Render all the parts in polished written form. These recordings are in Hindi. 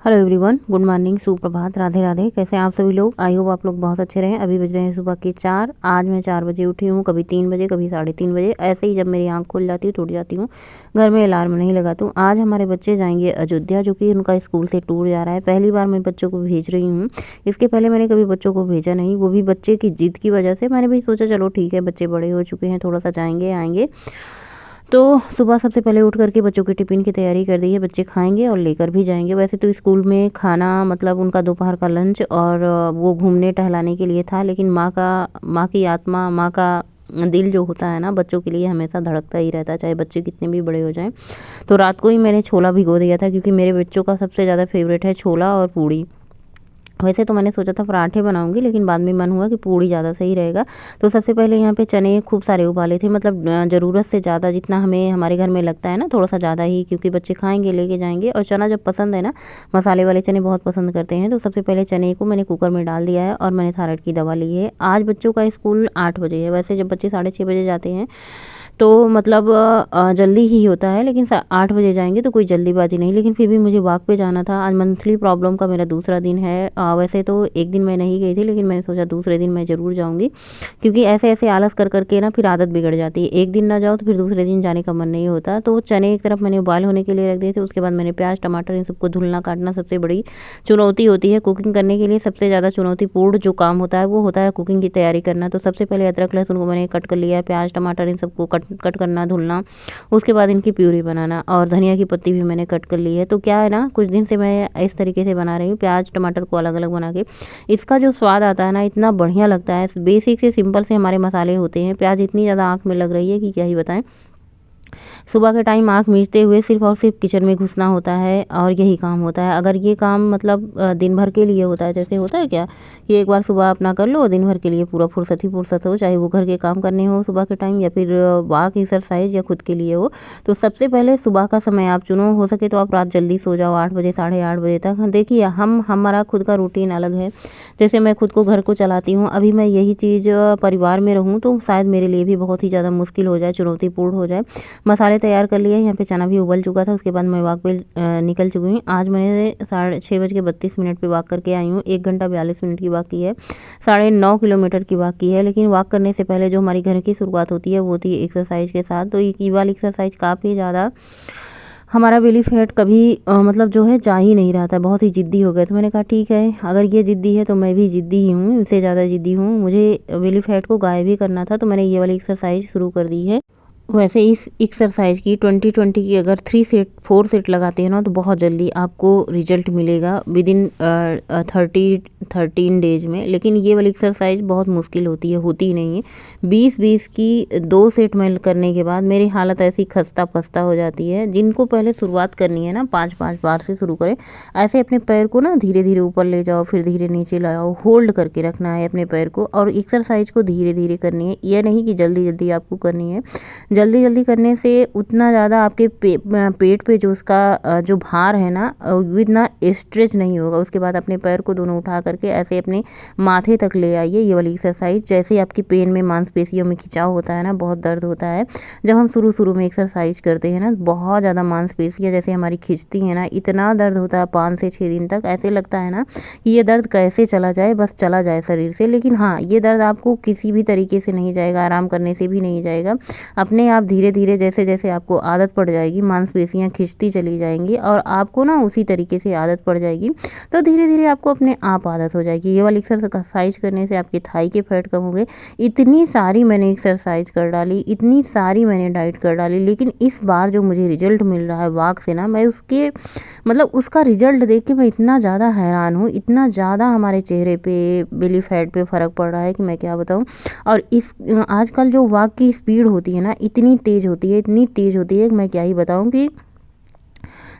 हेलो एवरीवन, गुड मॉर्निंग, सुप्रभात, राधे राधे। कैसे हैं आप सभी लोग? आई होप आप लोग बहुत अच्छे रहें। अभी बज रहे हैं सुबह के 4। आज मैं 4 बजे उठी हूँ, कभी 3 बजे, कभी 3:30 बजे। ऐसे ही जब मेरी आंख खुल जाती है, टूट जाती हूँ। घर में अलार्म नहीं लगाती हूँ। आज हमारे बच्चे जाएंगे अयोध्या, जो कि उनका स्कूल से टूर जा रहा है। पहली बार मैं बच्चों को भेज रही हूँ। इसके पहले मैंने कभी बच्चों को भेजा नहीं, वो भी बच्चे की जिद की वजह से। मैंने भी सोचा चलो ठीक है, बच्चे बड़े हो चुके हैं, थोड़ा सा जाएंगे आएंगे। तो सुबह सबसे पहले उठ करके बच्चों के टिफ़िन की तैयारी कर दी है। बच्चे खाएँगे और लेकर भी जाएँगे। वैसे तो स्कूल में खाना मतलब उनका दोपहर का लंच और वो घूमने टहलाने के लिए था, लेकिन माँ की आत्मा, माँ का दिल जो होता है ना, बच्चों के लिए हमेशा धड़कता ही रहता है, चाहे बच्चे कितने भी बड़े हो जाएँ। तो रात को ही मैंने छोला भिगो दिया था, क्योंकि मेरे बच्चों का सबसे ज़्यादा फ़ेवरेट है छोला और पूड़ी। वैसे तो मैंने सोचा था पराठे बनाऊंगी, लेकिन बाद में मन हुआ कि पूड़ी ज़्यादा सही रहेगा। तो सबसे पहले यहाँ पे चने खूब सारे उबाले थे, मतलब ज़रूरत से ज़्यादा, जितना हमें हमारे घर में लगता है ना, थोड़ा सा ज़्यादा ही, क्योंकि बच्चे खाएंगे, लेके जाएंगे। और चना जब पसंद है ना, मसाले वाले चने बहुत पसंद करते हैं। तो सबसे पहले चने को मैंने कुकर में डाल दिया है और मैंने थायराइड की दवा ली है। आज बच्चों का स्कूल 8 बजे है। वैसे जब बच्चे 6:30 बजे जाते हैं तो मतलब जल्दी ही होता है, लेकिन 8 बजे जाएंगे तो कोई जल्दीबाजी नहीं। लेकिन फिर भी मुझे वॉक पे जाना था। आज मंथली प्रॉब्लम का मेरा दूसरा दिन है। वैसे तो एक दिन मैं नहीं गई थी, लेकिन मैंने सोचा दूसरे दिन मैं ज़रूर जाऊंगी, क्योंकि ऐसे ऐसे आलस कर करके ना फिर आदत बिगड़ जाती है। एक दिन ना जाओ तो फिर दूसरे दिन जाने का मन नहीं होता। तो चने एक तरफ मैंने बॉयल होने के लिए रख दिए थे। उसके बाद मैंने प्याज टमाटर इन सबको धुलना काटना सबसे बड़ी चुनौती होती है कुकिंग करने के लिए। सबसे ज़्यादा चुनौतीपूर्ण जो काम होता है वो होता है कुकिंग की तैयारी करना। तो सबसे पहले अदरक लहसुन को मैंने कट कर लिया है, प्याज टमाटर इन सबको कट कट करना, धुलना। उसके बाद इनकी प्यूरी बनाना, और धनिया की पत्ती भी मैंने कट कर ली है। तो क्या है ना, कुछ दिन से मैं इस तरीके से बना रही हूँ, प्याज टमाटर को अलग अलग बना के। इसका जो स्वाद आता है ना, इतना बढ़िया लगता है। बेसिक से सिंपल से हमारे मसाले होते हैं। प्याज इतनी ज़्यादा आँख में लग रही है कि क्या ही बताएं। सुबह के टाइम आँख मीचते हुए सिर्फ़ और सिर्फ किचन में घुसना होता है, और यही काम होता है। अगर ये काम मतलब दिन भर के लिए होता है, जैसे होता है क्या कि एक बार सुबह अपना कर लो, दिन भर के लिए पूरा फुर्सत ही फुर्सत हो, चाहे वो घर के काम करने हो सुबह के टाइम, या फिर वॉक एक्सरसाइज, या खुद के लिए हो। तो सबसे पहले सुबह का समय आप चुनो। हो सके तो आप रात जल्दी सो जाओ, 8 बजे 8:30 बजे तक। देखिए, हमारा खुद का रूटीन अलग है। जैसे मैं खुद को घर को चलाती हूँ, अभी मैं यही चीज़ परिवार में रहूँ तो शायद मेरे लिए भी बहुत ही ज़्यादा मुश्किल हो जाए, चुनौतीपूर्ण हो जाए। मसाले तैयार कर लिए। यहाँ पे चना भी उबल चुका था। उसके बाद मैं वॉक पे निकल चुकी हूँ। आज मैंने 6:32 पे वॉक करके आई हूँ। 1 घंटा 42 मिनट की वॉक की है। 9.5 किलोमीटर की वॉक की है। लेकिन वॉक करने से पहले जो हमारी घर की शुरुआत होती है वो होती है एक्सरसाइज के साथ। तो ये वाली एक्सरसाइज काफ़ी ज़्यादा हमारा बेली फैट कभी मतलब जो है जा ही नहीं रहा था, बहुत ही ज़िद्दी हो गए। तो मैंने कहा ठीक है, अगर ये ज़िद्दी है तो मैं भी ज़िद्दी ही हूँ, इनसे ज़्यादा ज़िद्दी हूँ। मुझे बेली फैट को गायब भी करना था, तो मैंने ये वाली एक्सरसाइज शुरू कर दी है। वैसे इस एक्सरसाइज की 20-20 की अगर 4 सेट लगाते हैं ना, तो बहुत जल्दी आपको रिजल्ट मिलेगा विदिन 13 डेज में। लेकिन ये वाली एक्सरसाइज बहुत मुश्किल होती है, होती ही नहीं है। 20-20 की 2 सेट में करने के बाद मेरी हालत ऐसी खस्ता पस्ता हो जाती है। जिनको पहले शुरुआत करनी है ना, 5-5 बार से शुरू करें। ऐसे अपने पैर को ना धीरे धीरे ऊपर ले जाओ, फिर धीरे नीचे लाओ, होल्ड करके रखना है अपने पैर को। और एक्सरसाइज को धीरे धीरे करनी है, यह नहीं कि जल्दी जल्दी आपको करनी है। जल्दी जल्दी करने से उतना ज़्यादा आपके पेट पे जो उसका जो भार है ना, वो इतना स्ट्रेच नहीं होगा। उसके बाद अपने पैर को दोनों उठा करके ऐसे अपने माथे तक ले आइए। ये वाली एक्सरसाइज, जैसे आपकी पेन में मांसपेशियों में खिंचाव होता है ना, बहुत दर्द होता है जब हम शुरू में एक्सरसाइज करते हैं ना, बहुत ज़्यादा मांसपेशियाँ जैसे हमारी खिंचती हैं ना, इतना दर्द होता है 5 से 6 दिन तक। ऐसे लगता है ना कि ये दर्द कैसे चला जाए, बस चला जाए शरीर से। लेकिन हाँ, ये दर्द आपको किसी भी तरीके से नहीं जाएगा, आराम करने से भी नहीं जाएगा। अपने आप धीरे धीरे जैसे जैसे आपको आदत पड़ जाएगी, मांसपेशियाँ खिंचती चली जाएंगी और आपको ना उसी तरीके से आदत पड़ जाएगी। तो धीरे धीरे आपको अपने आप आदत हो जाएगी। ये वाली एक्सरसाइज करने से आपके थाई के फैट कम होंगे। इतनी सारी मैंने एक्सरसाइज कर डाली, इतनी सारी मैंने डाइट कर डाली, लेकिन इस बार जो मुझे रिजल्ट मिल रहा है वॉक से ना, मैं उसके मतलब उसका रिजल्ट देख के मैं इतना ज़्यादा हैरान हूँ। इतना ज़्यादा हमारे चेहरे पे, बेली फैट पे फ़र्क पड़ रहा है कि मैं क्या बताऊँ। और इस आजकल जो वॉक की स्पीड होती है ना, इतनी तेज़ होती है, इतनी तेज़ होती है कि मैं क्या ही बताऊँ। कि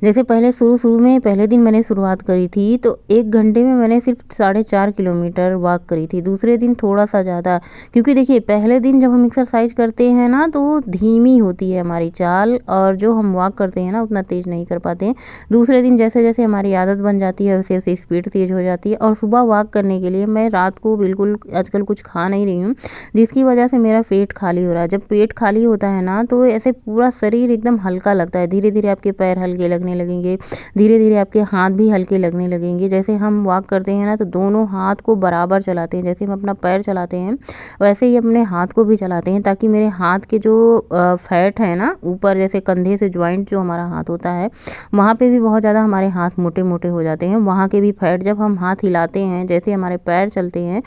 जैसे पहले शुरू में पहले दिन मैंने शुरुआत करी थी, तो 1 घंटे में मैंने सिर्फ 4.5 किलोमीटर वॉक करी थी। दूसरे दिन थोड़ा सा ज़्यादा, क्योंकि देखिए पहले दिन जब हम एक्सरसाइज करते हैं ना, तो धीमी होती है हमारी चाल, और जो हम वॉक करते हैं ना उतना तेज़ नहीं कर पाते हैं। दूसरे दिन जैसे जैसे हमारी आदत बन जाती है, वैसे वैसे स्पीड तेज़ हो जाती है। और सुबह वॉक करने के लिए मैं रात को बिल्कुल आजकल कुछ खा नहीं रही हूँ, जिसकी वजह से मेरा पेट खाली हो रहा है। जब पेट खाली होता है ना, तो ऐसे पूरा शरीर एकदम हल्का लगता है, धीरे धीरे आपके पैर हल्के लगने लगने लगेंगे, धीरे धीरे आपके हाथ भी हल्के लगने लगेंगे। जैसे हम वॉक करते हैं ना तो दोनों हाथ को बराबर चलाते हैं, जैसे हम अपना पैर चलाते हैं वैसे ही अपने हाथ को भी चलाते हैं, ताकि मेरे हाथ के जो फैट है ना ऊपर, जैसे कंधे से ज्वाइंट जो हमारा हाथ होता है वहाँ पे भी बहुत ज़्यादा हमारे हाथ मोटे मोटे हो जाते हैं, वहाँ के भी फैट जब हम हाथ हिलाते हैं, जैसे हमारे पैर चलते हैं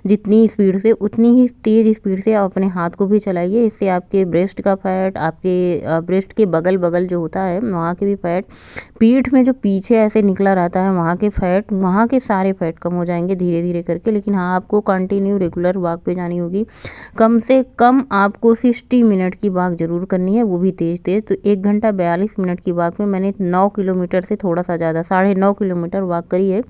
जितनी स्पीड से उतनी ही तेज़ स्पीड से आप अपने हाथ को भी चलाइए। इससे आपके ब्रेस्ट का फैट, आपके ब्रेस्ट के बगल बगल जो होता है वहाँ के भी फैट, पीठ में जो पीछे ऐसे निकला रहता है वहाँ के फैट, वहाँ के सारे फैट कम हो जाएंगे धीरे धीरे करके। लेकिन हाँ, आपको कंटिन्यू रेगुलर वॉक पे जानी होगी। कम से कम आपको 60 मिनट की वॉक ज़रूर करनी है, वो भी तेज़ तेज़। तो 1 घंटा 42 मिनट की वॉक में मैंने 9 किलोमीटर से थोड़ा सा ज़्यादा 9.5 किलोमीटर वॉक करी है।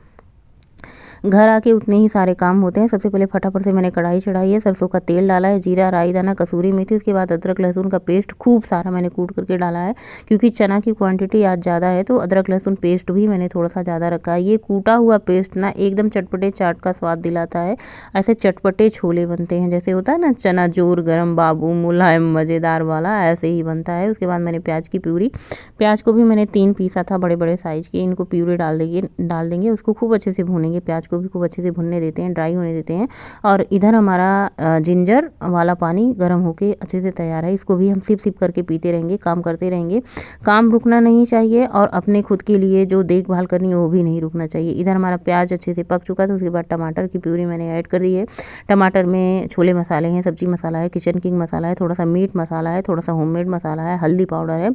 घर आके उतने ही सारे काम होते हैं। सबसे पहले फटाफट से मैंने कढ़ाई चढ़ाई है, सरसों का तेल डाला है, जीरा, राई दाना, कसूरी मेथी, उसके बाद अदरक लहसुन का पेस्ट खूब सारा मैंने कूट करके डाला है, क्योंकि चना की क्वांटिटी आज ज़्यादा है तो अदरक लहसुन पेस्ट भी मैंने थोड़ा सा ज़्यादा रखा है। ये कूटा हुआ पेस्ट ना एकदम चटपटे चाट का स्वाद दिलाता है। ऐसे चटपटे छोले बनते हैं, जैसे होता है ना चना जोर गरम बाबू मुलायम मज़ेदार वाला, ऐसे ही बनता है। उसके बाद मैंने प्याज की प्यूरी, प्याज को भी मैंने 3 पीसा था बड़े बड़े साइज़ के, इनको प्यूरी डाल देंगे। उसको खूब अच्छे से भूनेंगे, प्याज को भी खूब अच्छे से भुनने देते हैं, ड्राई होने देते हैं। और इधर हमारा जिंजर वाला पानी गर्म होके अच्छे से तैयार है, इसको भी हम सिप सिप करके पीते रहेंगे, काम करते रहेंगे। काम रुकना नहीं चाहिए और अपने खुद के लिए जो देखभाल करनी है वो भी नहीं रुकना चाहिए। इधर हमारा प्याज अच्छे से पक चुका था, उसके बाद टमाटर की प्यूरी मैंने ऐड कर दी है। टमाटर में छोले मसाले हैं, सब्जी मसाला है, किचन किंग मसाला है, थोड़ा सा मीट मसाला है, थोड़ा सा होममेड मसाला है, हल्दी पाउडर है।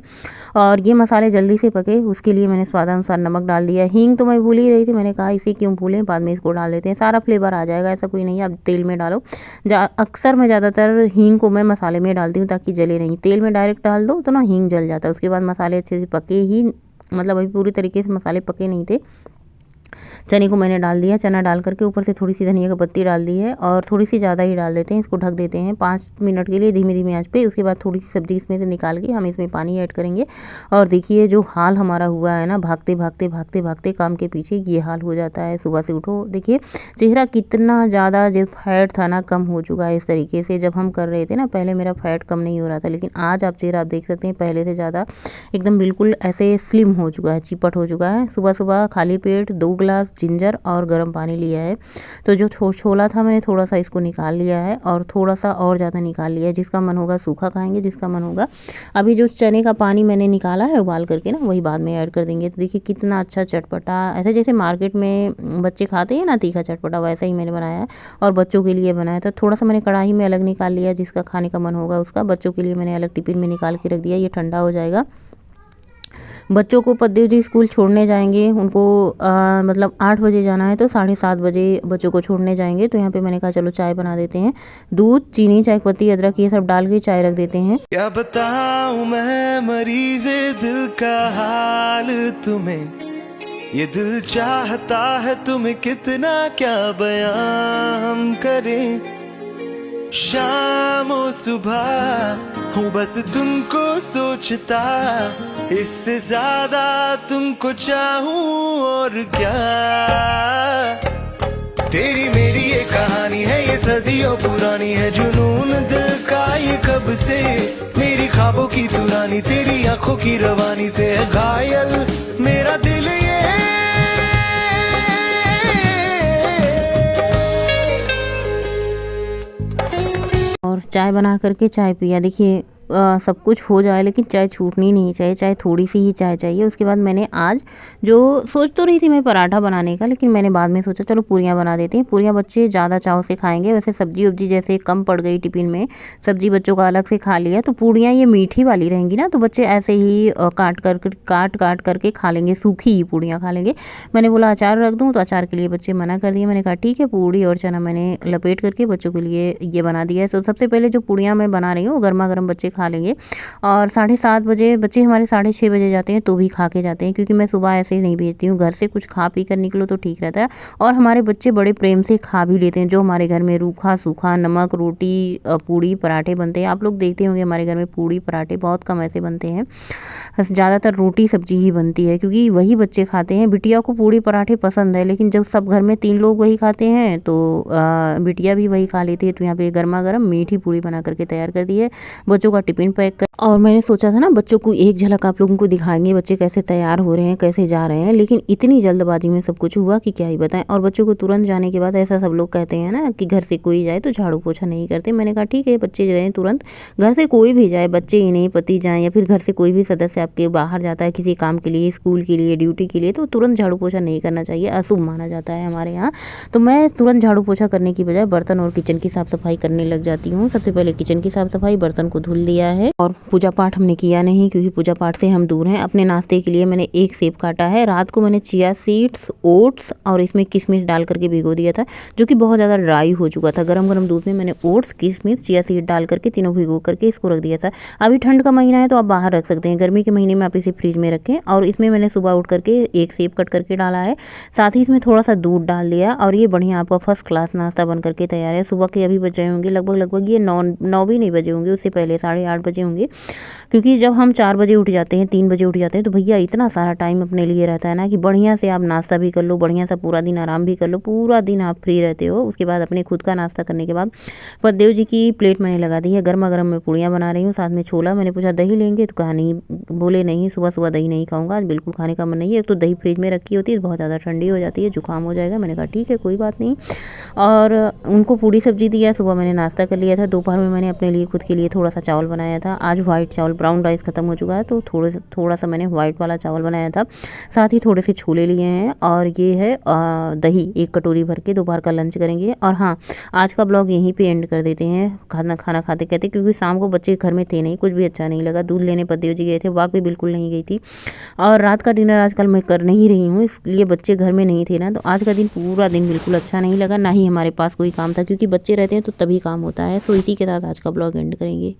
और ये मसाले जल्दी से पके उसके लिए मैंने स्वादानुसार नमक डाल दिया। हींग तो मैं भूल ही रही थी, मैंने कहा इसे क्यों भूलें, बाद में इसको डाल देते हैं, सारा फ्लेवर आ जाएगा, ऐसा कोई नहीं है। अब तेल में डालो, अक्सर मैं ज़्यादातर हींग को मैं मसाले में डालती हूँ ताकि जले नहीं। तेल में डायरेक्ट डाल दो तो ना हींग जल जाता है। उसके बाद मसाले अच्छे से पके ही, मतलब अभी पूरी तरीके से मसाले पके नहीं थे। चने को मैंने डाल दिया, चना डाल करके ऊपर से थोड़ी सी धनिया की पत्ती डाल दी है और थोड़ी सी ज़्यादा ही डाल देते हैं। इसको ढक देते हैं 5 मिनट के लिए धीमी धीमी आंच पे। उसके बाद थोड़ी सी सब्जी इसमें से निकाल के हम इसमें पानी ऐड करेंगे। और देखिए जो हाल हमारा हुआ है ना, भागते भागते भागते भागते काम के पीछे ये हाल हो जाता है। सुबह से उठो, देखिए चेहरा कितना ज़्यादा जो फैट था ना कम हो चुका है। इस तरीके से जब हम कर रहे थे ना, पहले मेरा फैट कम नहीं हो रहा था, लेकिन आज आप चेहरा आप देख सकते हैं पहले से ज़्यादा एकदम बिल्कुल ऐसे स्लिम हो चुका है, चिपट हो चुका है। सुबह सुबह खाली पेट 2 गिलास जिंजर और गर्म पानी लिया है। तो जो छोला था मैंने थोड़ा सा इसको निकाल लिया है और थोड़ा सा और ज़्यादा निकाल लिया है। जिसका मन होगा सूखा खाएंगे, जिसका मन होगा, अभी जो चने का पानी मैंने निकाला है उबाल करके ना, वही बाद में ऐड कर देंगे। तो देखिए कितना अच्छा चटपटा, ऐसे जैसे मार्केट में बच्चे खाते हैं ना तीखा चटपटा, वैसा ही मैंने बनाया है और बच्चों के लिए बनाया। तो थोड़ा सा मैंने कढ़ाई में अलग निकाल लिया, जिसका खाने का मन होगा उसका। बच्चों के लिए मैंने अलग टिफिन में निकाल के रख दिया, ये ठंडा हो जाएगा। बच्चों को पद्देव जी स्कूल छोड़ने जाएंगे, उनको मतलब 8 बजे जाना है, तो 7:30 बजे बच्चों को छोड़ने जाएंगे। तो यहाँ पे मैंने कहा चलो चाय बना देते हैं। दूध, चीनी, चाय पत्ती, अदरक ये सब डाल के चाय रख देते हैं। क्या बताऊं मैं मरीज़े दिल का हाल तुम्हें, ये दिल चाहता है तुम्हें कितना, क्या बयां हम करें। शाम और सुबह हूँ बस तुमको सोचता, इससे ज्यादा तुमको चाहूं और क्या। तेरी मेरी ये कहानी है, ये सदियों पुरानी है, जुनून दिल का ये कब से, मेरी ख्वाबों की दुरानी, तेरी आंखों की रवानी से है घायल मेरा दिल ये। और चाय बना करके चाय पिया। देखिए सब कुछ हो जाए लेकिन चाय छूटनी नहीं चाहिए, चाहे थोड़ी सी ही चाय चाहिए। उसके बाद मैंने आज जो सोच तो रही थी मैं पराठा बनाने का, लेकिन मैंने बाद में सोचा चलो पूरियाँ बना देते हैं। पूरियाँ बच्चे ज़्यादा चाव से खाएंगे। वैसे सब्जी वब्जी जैसे कम पड़ गई टिफ़िन में, सब्जी बच्चों का अलग से खा लिया, तो पूड़ियाँ ये मीठी वाली रहेंगी ना, तो बच्चे ऐसे ही काट करके खा लेंगे, सूखी ही पूड़ियाँ खा लेंगे। मैंने बोला अचार रख दूँ, तो अचार के लिए बच्चे मना कर दिए। मैंने कहा ठीक है, पूड़ी और चना मैंने लपेट करके बच्चों के लिए ये बना दिया है। तो सबसे पहले जो पूड़ियाँ मैं बना रही हूँ गर्मा गर्म बच्चे खा लेंगे। और 7:30 बजे बच्चे हमारे 6:30 बजे जाते हैं, तो भी खा के जाते हैं, क्योंकि मैं सुबह ऐसे ही नहीं भेजती हूँ। घर से कुछ खा पी कर निकलो तो ठीक रहता है। और हमारे बच्चे बड़े प्रेम से खा भी लेते हैं। जो हमारे घर में रूखा सूखा नमक रोटी पूड़ी पराठे बनते हैं, आप लोग देखते होंगे हमारे घर में पूड़ी पराठे बहुत कम ऐसे बनते हैं, ज़्यादातर रोटी सब्जी ही बनती है, क्योंकि वही बच्चे खाते हैं। बिटिया को पूड़ी पराठे पसंद है, लेकिन जब सब घर में 3 लोग वही खाते हैं तो बिटिया भी वही खा लेती है। तो यहाँ पे गर्मा गर्म मीठी पूड़ी बना करके तैयार कर दी है। बच्चों का टिफिन पैक कर, और मैंने सोचा था ना बच्चों को एक झलक आप लोगों को दिखाएंगे बच्चे कैसे तैयार हो रहे हैं, कैसे जा रहे हैं, लेकिन इतनी जल्दबाजी में सब कुछ हुआ कि क्या ही बताएं। और बच्चों को तुरंत जाने के बाद ऐसा सब लोग कहते हैं ना कि घर से कोई जाए तो झाड़ू पोछा नहीं करते। मैंने कहा ठीक है, बच्चे गए तुरंत, घर से कोई भी जाए, बच्चे ही नहीं पति जाए या फिर घर से कोई भी सदस्य आपके बाहर जाता है किसी काम के लिए, स्कूल के लिए, ड्यूटी के लिए, तो तुरंत झाड़ू पोछा नहीं करना चाहिए, अशुभ माना जाता है हमारे यहाँ। तो मैं तुरंत झाड़ू पोछा करने की बजाय बर्तन और किचन की साफ सफाई करने लग जाती हूँ। सबसे पहले किचन की साफ सफाई, बर्तन को धुल दिया है और पूजा पाठ हमने किया नहीं क्योंकि पूजा पाठ से हम दूर हैं। अपने नाश्ते के लिए मैंने एक सेब काटा है। रात को मैंने चिया सीड्स, ओट्स और इसमें किशमिश डाल करके भिगो दिया था, जो कि बहुत ज़्यादा ड्राई हो चुका था। गरम गरम दूध में मैंने ओट्स, किशमिश, चिया सीड डाल करके तीनों भिगो करके इसको रख दिया था। अभी ठंड का महीना है तो आप बाहर रख सकते हैं, गर्मी के महीने में आप इसे फ्रिज में रखें। और इसमें मैंने सुबह उठ करके एक सेब कट करके डाला है, साथ ही इसमें थोड़ा सा दूध डाल दिया और ये बढ़िया आपका फर्स्ट क्लास नाश्ता बन करके तैयार है। सुबह के अभी बज रहे होंगे लगभग ये 9 भी नहीं बजे होंगे, उससे पहले 8:30 बजे होंगे, क्योंकि जब हम 4 बजे उठ जाते हैं, 3 बजे उठ जाते हैं, तो भैया इतना सारा टाइम अपने लिए रहता है ना कि बढ़िया से आप नाश्ता भी कर लो, बढ़िया सा पूरा दिन आराम भी कर लो, पूरा दिन आप फ्री रहते हो। उसके बाद अपने खुद का नाश्ता करने के बाद पतिदेव जी की प्लेट मैंने लगा दी है, गर्मा गर्म मैं पूड़ियाँ बना रही हूँ, साथ में छोला। मैंने पूछा दही लेंगे तो कहा नहीं, बोले नहीं सुबह सुबह दही नहीं खाऊंगा, आज बिल्कुल खाने का मन नहीं है। एक तो दही फ्रिज में रखी होती है, बहुत ज़्यादा ठंडी हो जाती है, जुकाम हो जाएगा। मैंने कहा ठीक है कोई बात नहीं, और उनको पूड़ी सब्जी दिया। सुबह मैंने नाश्ता कर लिया था। दोपहर में मैंने अपने लिए खुद के लिए थोड़ा सा चावल बनाया था। आज वाइट चावल, ब्राउन राइस खत्म हो चुका है तो थोड़ा सा मैंने वाइट वाला चावल बनाया था, साथ ही थोड़े से छोले लिए हैं। और ये है दही, एक कटोरी भर के दोपहर का लंच करेंगे। और हाँ, आज का ब्लॉग यहीं पे एंड कर देते हैं, खाना खाते कहते, क्योंकि शाम को बच्चे घर में थे नहीं, कुछ भी अच्छा नहीं लगा। दूध लेने पतिदेव जी गए थे, वॉक भी बिल्कुल नहीं गई थी। और रात का डिनर आजकल मैं कर नहीं रही हूँ, इसलिए बच्चे घर में नहीं थे ना, तो आज का दिन पूरा दिन बिल्कुल अच्छा नहीं लगा, ना ही हमारे पास कोई काम था, क्योंकि बच्चे रहते हैं तो तभी काम होता है। तो इसी के साथ आज का ब्लॉग एंड करेंगे।